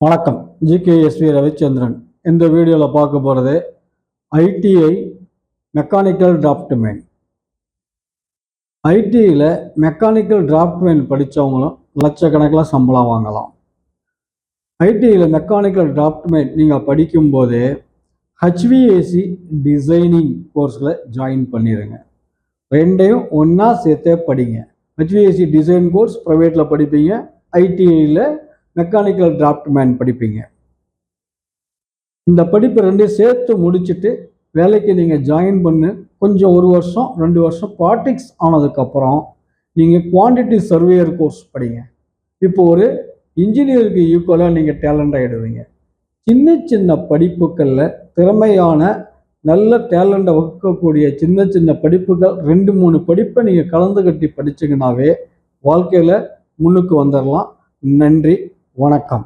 வணக்கம். ஜிகேஎஸ்வி ரவிச்சந்திரன். இந்த வீடியோவில் பார்க்க போகிறது ஐடிஐ மெக்கானிக்கல் டிராஃப்ட்மேன். ஐடிஐயில் மெக்கானிக்கல் டிராஃப்ட்மேன் படித்தவங்களும் லட்சக்கணக்கில் சம்பளம் வாங்கலாம். ஐடிஐயில் மெக்கானிக்கல் டிராஃப்ட்மேன் நீங்கள் படிக்கும்போது ஹெச்விஏசி டிசைனிங் கோர்ஸில் ஜாயின் பண்ணிடுங்க. ரெண்டையும் ஒன்றா சேர்த்தே படிங்க. ஹெச்விஏசி டிசைன் கோர்ஸ் ப்ரைவேட்டில் படிப்பீங்க, ஐடிஐயில் மெக்கானிக்கல் டிராஃப்ட்மேன் படிப்பீங்க. இந்த படிப்பு ரெண்டையும் சேர்த்து முடிச்சுட்டு வேலைக்கு நீங்கள் ஜாயின் பண்ணு கொஞ்சம் 1 வருஷம் 2 வருஷம் ப்ராக்டிக்ஸ் ஆனதுக்கப்புறம் நீங்கள் குவான்டிட்டி சர்வேயர் கோர்ஸ் படிங்க. இப்போ ஒரு இன்ஜினியருக்கு ஈக்குவலாக நீங்கள் டேலண்ட் ஆகிடுவீங்க. சின்ன சின்ன படிப்புகளில் திறமையான நல்ல டேலண்ட்டை வகுக்கக்கூடிய சின்ன சின்ன படிப்புகள் 2-3 படிப்பை நீங்கள் கலந்து கட்டி படிச்சிங்கனாவே வாழ்க்கையில் முன்னுக்கு வந்துடலாம். நன்றி, வணக்கம்.